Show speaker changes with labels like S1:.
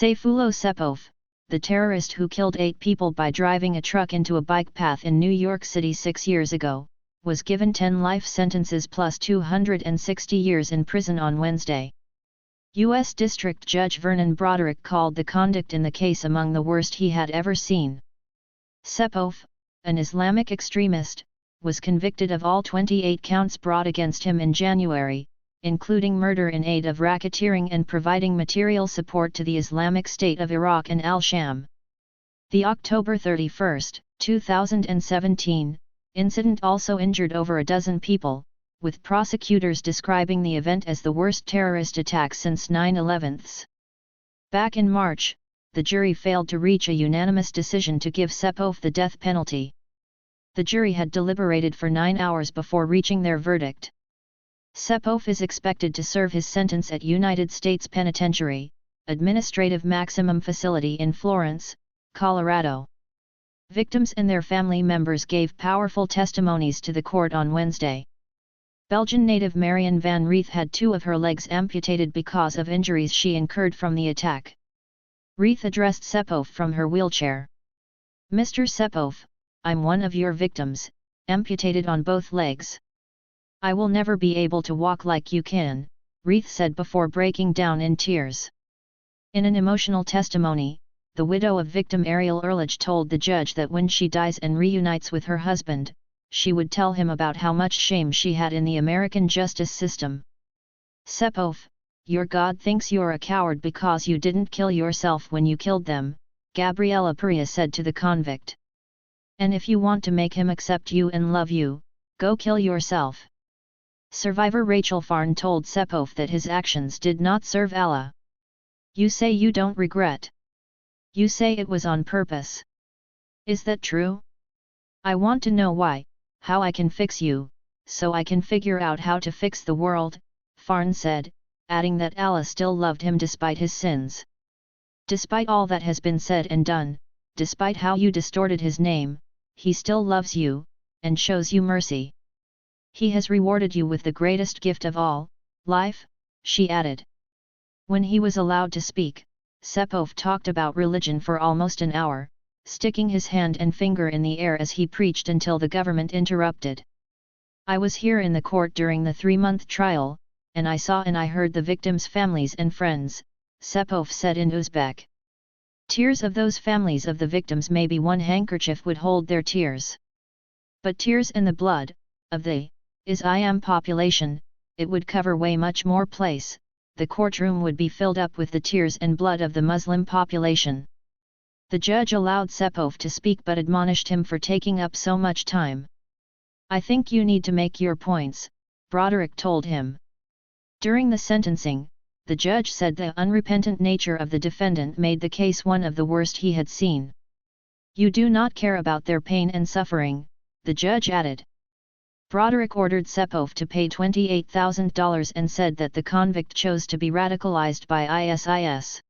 S1: Sayfullo Saipov, the terrorist who killed 8 people by driving a truck into a bike path in New York City 6 years ago, was given 10 life sentences plus 260 years in prison on Wednesday. U.S. District Judge Vernon Broderick called the conduct in the case among the worst he had ever seen. Saipov, an Islamic extremist, was convicted of all 28 counts brought against him in January, including murder in aid of racketeering and providing material support to the Islamic State of Iraq and al-Sham. The October 31, 2017, incident also injured over a dozen people, with prosecutors describing the event as the worst terrorist attack since 9/11. Back in March, the jury failed to reach a unanimous decision to give Saipov the death penalty. The jury had deliberated for 9 hours before reaching their verdict. Saipov is expected to serve his sentence at United States Penitentiary, Administrative Maximum Facility in Florence, Colorado. Victims and their family members gave powerful testimonies to the court on Wednesday. Belgian native Marion van Reeth had 2 of her legs amputated because of injuries she incurred from the attack. Reeth addressed Saipov from her wheelchair. "Mr. Saipov, I'm one of your victims, amputated on both legs. I will never be able to walk like you can," Reeth said before breaking down in tears. In an emotional testimony, the widow of victim Ariel Ehrlich told the judge that when she dies and reunites with her husband, she would tell him about how much shame she had in the American justice system. "Saipov, your God thinks you're a coward because you didn't kill yourself when you killed them," Gabriela Perea said to the convict. "And if you want to make him accept you and love you, go kill yourself." Survivor Rachel Farn told Saipov that his actions did not serve Allah. "You say you don't regret. You say it was on purpose. Is that true? I want to know why, how I can fix you, so I can figure out how to fix the world," Farn said, adding that Allah still loved him despite his sins. "Despite all that has been said and done, despite how you distorted his name, he still loves you, and shows you mercy. He has rewarded you with the greatest gift of all, life," she added. When he was allowed to speak, Saipov talked about religion for almost an hour, sticking his hand and finger in the air as he preached until the government interrupted. "I was here in the court during the 3-month trial, and I saw and I heard the victims' families and friends," Saipov said in Uzbek. "Tears of those families of the victims, maybe one handkerchief would hold their tears. But tears and the blood of the Islam population, it would cover way much more place. The courtroom would be filled up with the tears and blood of the Muslim population." The judge allowed Saipov to speak but admonished him for taking up so much time. "I think you need to make your points," Broderick told him. During the sentencing, the judge said the unrepentant nature of the defendant made the case one of the worst he had seen. "You do not care about their pain and suffering," the judge added. Broderick ordered Saipov to pay $28,000 and said that the convict chose to be radicalized by ISIS.